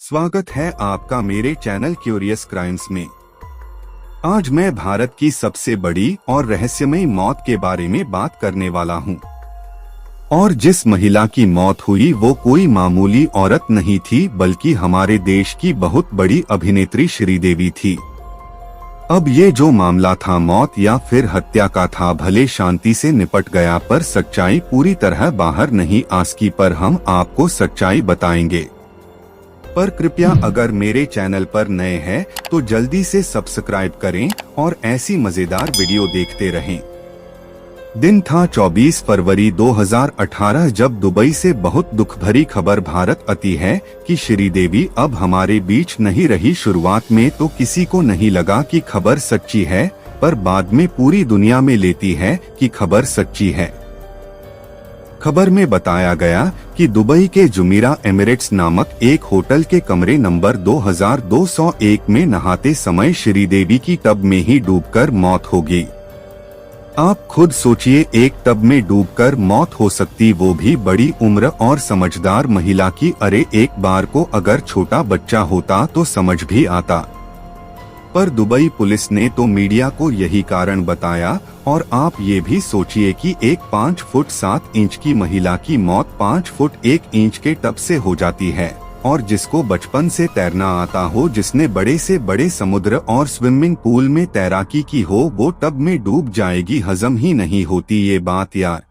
स्वागत है आपका मेरे चैनल क्यूरियस क्राइम्स में। आज मैं भारत की सबसे बड़ी और रहस्यमयी मौत के बारे में बात करने वाला हूं। और जिस महिला की मौत हुई वो कोई मामूली औरत नहीं थी, बल्कि हमारे देश की बहुत बड़ी अभिनेत्री श्रीदेवी थी। अब ये जो मामला था मौत या फिर हत्या का था, भले शांति से निपट गया, पर सच्चाई पूरी तरह बाहर नहीं आ सकी। पर हम आपको सच्चाई बताएंगे। पर कृपया अगर मेरे चैनल पर नए हैं तो जल्दी से सब्सक्राइब करें और ऐसी मजेदार वीडियो देखते रहें। दिन था 24 फरवरी 2018, जब दुबई से बहुत दुख भरी खबर भारत आती है कि श्रीदेवी अब हमारे बीच नहीं रही। शुरुआत में तो किसी को नहीं लगा कि खबर सच्ची है, पर बाद में पूरी दुनिया में लेती है कि खबर सच्ची है। खबर में बताया गया कि दुबई के जुमीरा एमिरेट्स नामक एक होटल के कमरे नंबर 2201 में नहाते समय श्रीदेवी की टब में ही डूबकर मौत हो गई। आप खुद सोचिए, एक टब में डूबकर मौत हो सकती, वो भी बड़ी उम्र और समझदार महिला की। अरे एक बार को अगर छोटा बच्चा होता तो समझ भी आता, पर दुबई पुलिस ने तो मीडिया को यही कारण बताया। और आप ये भी सोचिए कि एक 5 फुट 7 इंच की महिला की मौत 5 फुट 1 इंच के टब से हो जाती है, और जिसको बचपन से तैरना आता हो, जिसने बड़े से बड़े समुद्र और स्विमिंग पूल में तैराकी की हो, वो टब में डूब जाएगी। हजम ही नहीं होती ये बात यार।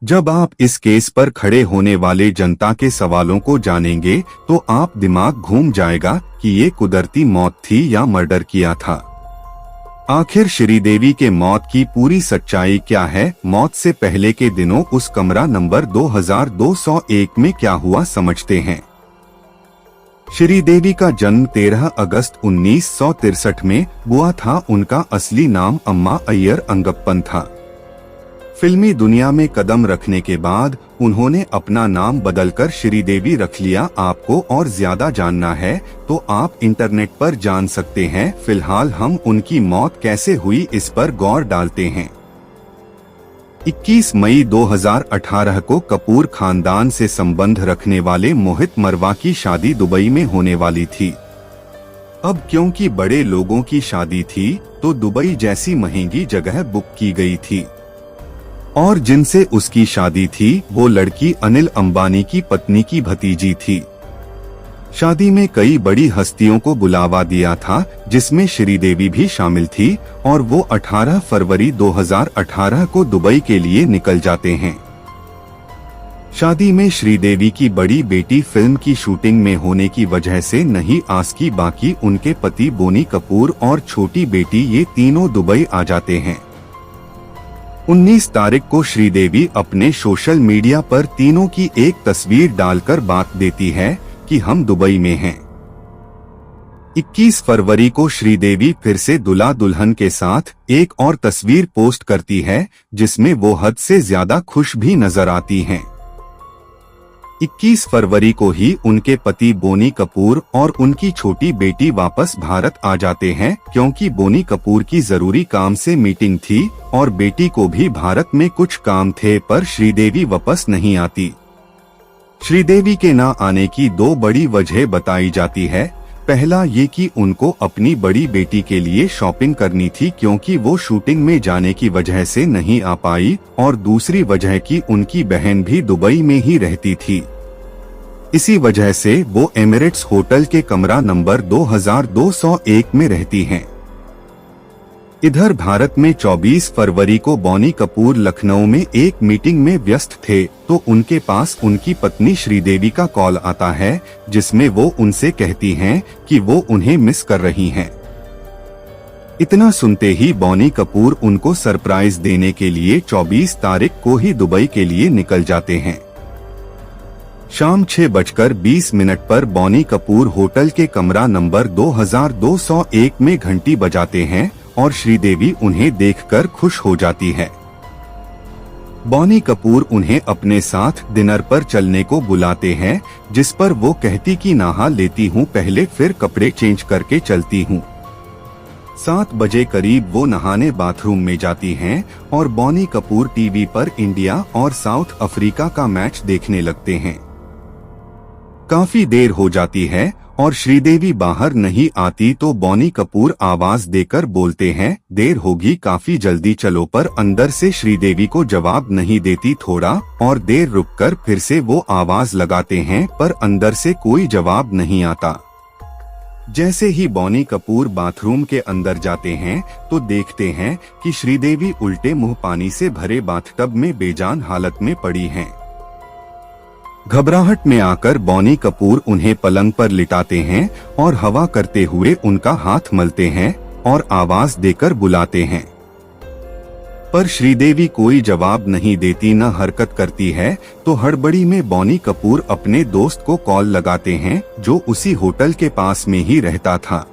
जब आप इस केस पर खड़े होने वाले जनता के सवालों को जानेंगे तो आप दिमाग घूम जाएगा कि ये कुदरती मौत थी या मर्डर किया था। आखिर श्रीदेवी के मौत की पूरी सच्चाई क्या है? मौत से पहले के दिनों उस कमरा नंबर 2201 में क्या हुआ, समझते हैं। श्रीदेवी का जन्म 13 अगस्त 1963 में हुआ था। उनका असली नाम अम्मा अय्यर अंगप्पन था। फिल्मी दुनिया में कदम रखने के बाद उन्होंने अपना नाम बदलकर श्रीदेवी रख लिया। आपको और ज्यादा जानना है तो आप इंटरनेट पर जान सकते हैं। फिलहाल हम उनकी मौत कैसे हुई इस पर गौर डालते हैं। 21 मई 2018 को कपूर खानदान से संबंध रखने वाले मोहित मरवा की शादी दुबई में होने वाली थी। अब क्योंकि बड़े लोगों की शादी थी तो दुबई जैसी महंगी जगह बुक की गई थी, और जिनसे उसकी शादी थी वो लड़की अनिल अंबानी की पत्नी की भतीजी थी। शादी में कई बड़ी हस्तियों को बुलावा दिया था, जिसमें श्रीदेवी भी शामिल थी, और वो 18 फरवरी 2018 को दुबई के लिए निकल जाते हैं। शादी में श्रीदेवी की बड़ी बेटी फिल्म की शूटिंग में होने की वजह से नहीं आ सकी। बाकी उनके पति बोनी कपूर और छोटी बेटी, ये तीनों दुबई आ जाते हैं। 19 तारीख को श्रीदेवी अपने सोशल मीडिया पर तीनों की एक तस्वीर डालकर बात देती है कि हम दुबई में हैं। 21 फरवरी को श्रीदेवी फिर से दुल्हा दुल्हन के साथ एक और तस्वीर पोस्ट करती है, जिसमें वो हद से ज्यादा खुश भी नजर आती हैं। 21 फरवरी को ही उनके पति बोनी कपूर और उनकी छोटी बेटी वापस भारत आ जाते हैं, क्योंकि बोनी कपूर की जरूरी काम से मीटिंग थी और बेटी को भी भारत में कुछ काम थे। पर श्रीदेवी वापस नहीं आती। श्रीदेवी के ना आने की 2 बड़ी वजह बताई जाती है। पहला ये कि उनको अपनी बड़ी बेटी के लिए शॉपिंग करनी थी, क्योंकि वो शूटिंग में जाने की वजह से नहीं आ पाई, और दूसरी वजह कि उनकी बहन भी दुबई में ही रहती थी। इसी वजह से वो एमिरेट्स होटल के कमरा नंबर 2201 में रहती हैं। इधर भारत में 24 फरवरी को बोनी कपूर लखनऊ में एक मीटिंग में व्यस्त थे, तो उनके पास उनकी पत्नी श्रीदेवी का कॉल आता है, जिसमें वो उनसे कहती हैं कि वो उन्हें मिस कर रही हैं। इतना सुनते ही बोनी कपूर उनको सरप्राइज देने के लिए 24 तारीख को ही दुबई के लिए निकल जाते हैं। शाम 6:20 पर बोनी कपूर होटल के कमरा नंबर 2201 में घंटी बजाते हैं, और श्रीदेवी उन्हें देखकर खुश हो जाती है। बोनी कपूर उन्हें अपने साथ डिनर पर चलने को बुलाते हैं, जिस पर वो कहती कि नहा लेती हूँ पहले, फिर कपड़े चेंज करके चलती हूँ। 7 बजे करीब वो नहाने बाथरूम में जाती हैं और बोनी कपूर टीवी पर इंडिया और साउथ अफ्रीका का मैच देखने लगते हैं। काफी देर हो जाती है और श्रीदेवी बाहर नहीं आती तो बॉनी कपूर आवाज देकर बोलते हैं, देर होगी, काफी जल्दी चलो। पर अंदर से श्रीदेवी को जवाब नहीं देती। थोड़ा और देर रुककर फिर से वो आवाज लगाते हैं पर अंदर से कोई जवाब नहीं आता। जैसे ही बॉनी कपूर बाथरूम के अंदर जाते हैं तो देखते हैं कि श्रीदेवी उल्टे मुंह पानी से भरे बाथटब में बेजान हालत में पड़ी हैं। घबराहट में आकर बॉनी कपूर उन्हें पलंग पर लिटाते हैं और हवा करते हुए उनका हाथ मलते हैं और आवाज देकर बुलाते हैं, पर श्रीदेवी कोई जवाब नहीं देती, न हरकत करती है। तो हड़बड़ी में बॉनी कपूर अपने दोस्त को कॉल लगाते हैं जो उसी होटल के पास में ही रहता था।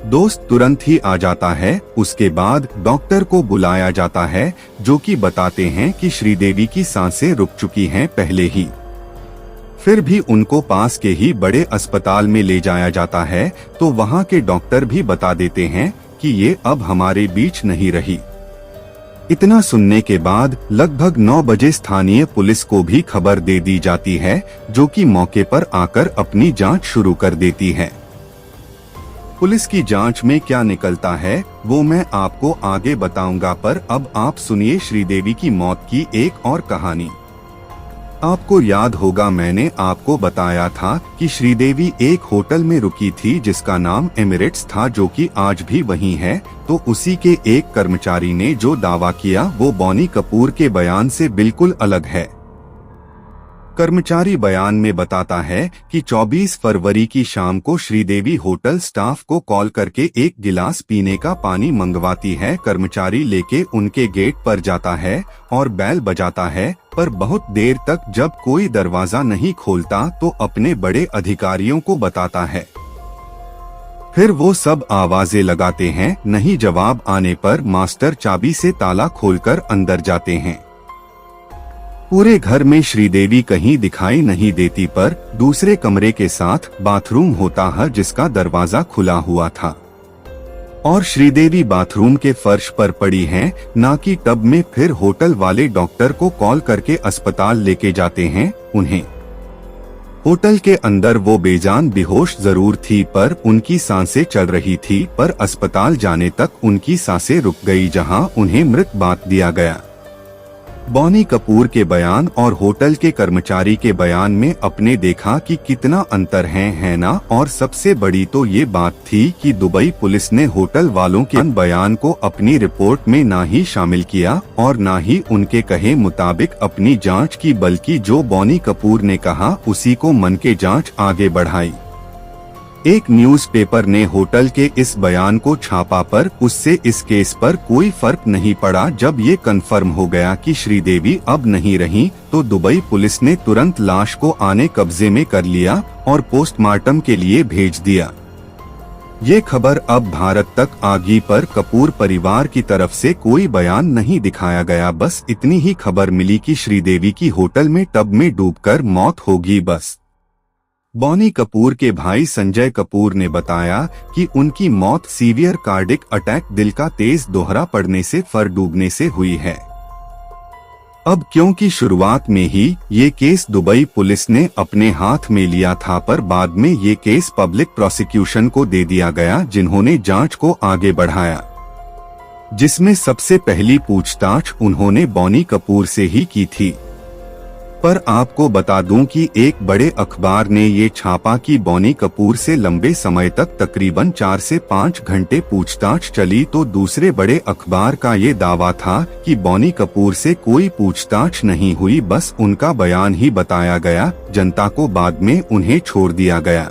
दोस्त तुरंत ही आ जाता है। उसके बाद डॉक्टर को बुलाया जाता है जो कि बताते हैं कि श्रीदेवी की सांसें रुक चुकी हैं पहले ही। फिर भी उनको पास के ही बड़े अस्पताल में ले जाया जाता है तो वहां के डॉक्टर भी बता देते हैं कि ये अब हमारे बीच नहीं रही। इतना सुनने के बाद लगभग 9 बजे स्थानीय पुलिस को भी खबर दे दी जाती है जो कि मौके पर आकर अपनी जांच शुरू कर देती है। पुलिस की जांच में क्या निकलता है वो मैं आपको आगे बताऊंगा, पर अब आप सुनिए श्रीदेवी की मौत की एक और कहानी। आपको याद होगा मैंने आपको बताया था कि श्रीदेवी एक होटल में रुकी थी जिसका नाम एमिरेट्स था, जो कि आज भी वही है। तो उसी के एक कर्मचारी ने जो दावा किया वो बॉनी कपूर के बयान से बिल्कुल अलग है। कर्मचारी बयान में बताता है कि 24 फरवरी की शाम को श्रीदेवी होटल स्टाफ को कॉल करके एक गिलास पीने का पानी मंगवाती है। कर्मचारी लेके उनके गेट पर जाता है और बेल बजाता है, पर बहुत देर तक जब कोई दरवाजा नहीं खोलता तो अपने बड़े अधिकारियों को बताता है। फिर वो सब आवाजें लगाते हैं, नहीं जवाब आने पर मास्टर चाबी से ताला खोलकर अंदर जाते हैं। पूरे घर में श्रीदेवी कहीं दिखाई नहीं देती, पर दूसरे कमरे के साथ बाथरूम होता है जिसका दरवाजा खुला हुआ था और श्रीदेवी बाथरूम के फर्श पर पड़ी हैं, ना कि टब में। फिर होटल वाले डॉक्टर को कॉल करके अस्पताल लेके जाते हैं उन्हें। होटल के अंदर वो बेजान बेहोश जरूर थी पर उनकी सांसें चल रही थी, पर अस्पताल जाने तक उनकी सांसें रुक गई जहां उन्हें मृत बांट दिया गया। बॉनी कपूर के बयान और होटल के कर्मचारी के बयान में अपने देखा कि कितना अंतर है ना। और सबसे बड़ी तो ये बात थी कि दुबई पुलिस ने होटल वालों के बयान को अपनी रिपोर्ट में ना ही शामिल किया और ना ही उनके कहे मुताबिक अपनी जांच की, बल्कि जो बॉनी कपूर ने कहा उसी को मन के जांच आगे बढ़ाई। एक न्यूज़पेपर ने होटल के इस बयान को छापा, पर उससे इस केस पर कोई फर्क नहीं पड़ा। जब ये कंफर्म हो गया कि श्रीदेवी अब नहीं रही तो दुबई पुलिस ने तुरंत लाश को आने कब्जे में कर लिया और पोस्टमार्टम के लिए भेज दिया। ये खबर अब भारत तक आ गई, पर कपूर परिवार की तरफ से कोई बयान नहीं दिखाया गया। बस इतनी ही खबर मिली कि श्रीदेवी की होटल में टब में डूबकर मौत होगी बस। बॉनी कपूर के भाई संजय कपूर ने बताया कि उनकी मौत सीवियर कार्डिक अटैक, दिल का तेज दोहरा पड़ने से फर डूबने से हुई है। अब क्योंकि शुरुआत में ही ये केस दुबई पुलिस ने अपने हाथ में लिया था, पर बाद में ये केस पब्लिक प्रोसिक्यूशन को दे दिया गया जिन्होंने जांच को आगे बढ़ाया, जिसमें सबसे पहली पूछताछ उन्होंने बॉनी कपूर से ही की थी। पर आपको बता दूं कि एक बड़े अखबार ने ये छापा कि बॉनी कपूर से लंबे समय तक तकरीबन 4 से 5 घंटे पूछताछ चली, तो दूसरे बड़े अखबार का ये दावा था कि बॉनी कपूर से कोई पूछताछ नहीं हुई, बस उनका बयान ही बताया गया जनता को, बाद में उन्हें छोड़ दिया गया।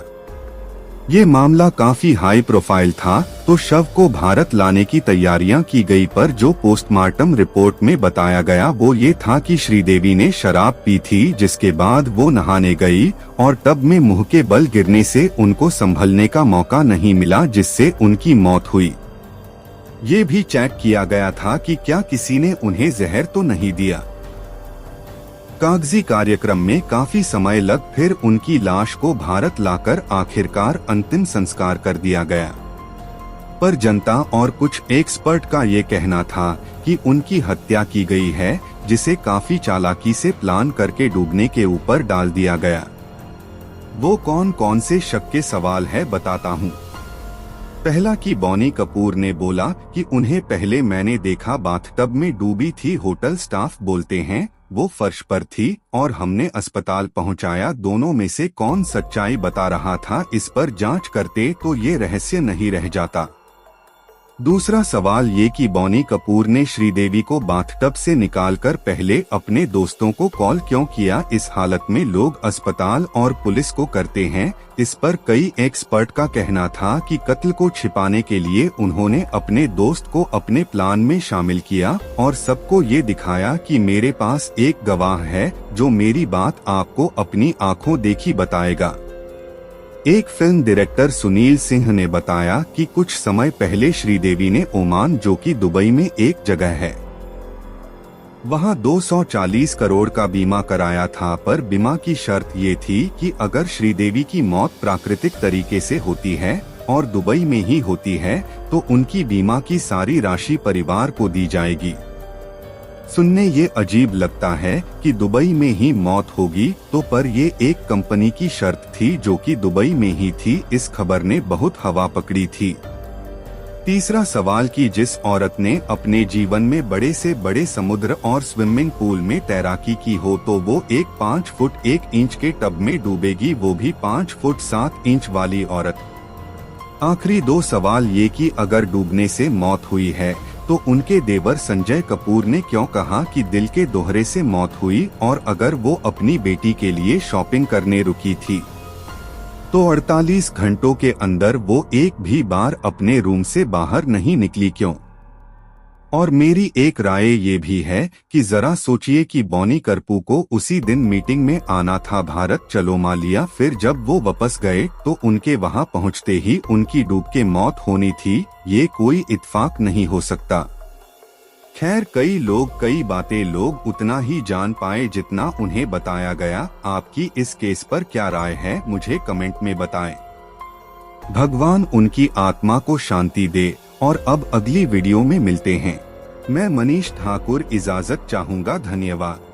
ये मामला काफी हाई प्रोफाइल था तो शव को भारत लाने की तैयारियां की गई, पर जो पोस्टमार्टम रिपोर्ट में बताया गया वो ये था कि श्रीदेवी ने शराब पी थी, जिसके बाद वो नहाने गई और टब में मुंह के बल गिरने से उनको संभलने का मौका नहीं मिला, जिससे उनकी मौत हुई। ये भी चेक किया गया था कि क्या किसी ने उन्हें जहर तो नहीं दिया। कागजी कार्यक्रम में काफी समय लग फिर उनकी लाश को भारत लाकर आखिरकार अंतिम संस्कार कर दिया गया, पर जनता और कुछ एक्सपर्ट का ये कहना था कि उनकी हत्या की गई है, जिसे काफी चालाकी से प्लान करके डूबने के ऊपर डाल दिया गया। वो कौन कौन से शक के सवाल है बताता हूँ। पहला कि बॉनी कपूर ने बोला कि उन्हें पहले मैंने देखा बाथटब में डूबी थी। होटल स्टाफ बोलते हैं वो फर्श पर थी और हमने अस्पताल पहुंचाया। दोनों में से कौन सच्चाई बता रहा था, इस पर जांच करते तो ये रहस्य नहीं रह जाता। दूसरा सवाल ये कि बॉनी कपूर ने श्रीदेवी को बाथटब से निकालकर पहले अपने दोस्तों को कॉल क्यों किया। इस हालत में लोग अस्पताल और पुलिस को करते हैं। इस पर कई एक्सपर्ट का कहना था कि कत्ल को छिपाने के लिए उन्होंने अपने दोस्त को अपने प्लान में शामिल किया और सबको ये दिखाया कि मेरे पास एक गवाह है जो मेरी बात आपको अपनी आंखों देखी बताएगा। एक फिल्म डायरेक्टर सुनील सिंह ने बताया कि कुछ समय पहले श्रीदेवी ने ओमान, जो कि दुबई में एक जगह है, वहां 240 करोड़ का बीमा कराया था। पर बीमा की शर्त ये थी कि अगर श्रीदेवी की मौत प्राकृतिक तरीके से होती है और दुबई में ही होती है तो उनकी बीमा की सारी राशि परिवार को दी जाएगी। सुनने ये अजीब लगता है कि दुबई में ही मौत होगी तो, पर ये एक कंपनी की शर्त थी जो कि दुबई में ही थी। इस खबर ने बहुत हवा पकड़ी थी। तीसरा सवाल कि जिस औरत ने अपने जीवन में बड़े से बड़े समुद्र और स्विमिंग पूल में तैराकी की हो तो वो एक 5 फुट 1 इंच के टब में डूबेगी, वो भी 5 फुट 7 इंच वाली औरत। आखिरी दो सवाल ये कि अगर डूबने से मौत हुई है तो उनके देवर संजय कपूर ने क्यों कहा कि दिल के दोहरे से मौत हुई, और अगर वो अपनी बेटी के लिए शॉपिंग करने रुकी थी तो 48 घंटों के अंदर वो एक भी बार अपने रूम से बाहर नहीं निकली क्यों। और मेरी एक राय ये भी है कि जरा सोचिए कि बॉनी कपूर को उसी दिन मीटिंग में आना था भारत चलो मालिया, फिर जब वो वापस गए तो उनके वहां पहुंचते ही उनकी डूब के मौत होनी थी। ये कोई इत्तेफाक नहीं हो सकता। खैर, कई लोग कई बातें लोग उतना ही जान पाए जितना उन्हें बताया गया। आपकी इस केस पर क्या राय है मुझे कमेंट में बताएं। भगवान उनकी आत्मा को शांति दे। और अब अगली वीडियो में मिलते हैं। मैं मनीष ठाकुर इजाजत चाहूँगा। धन्यवाद।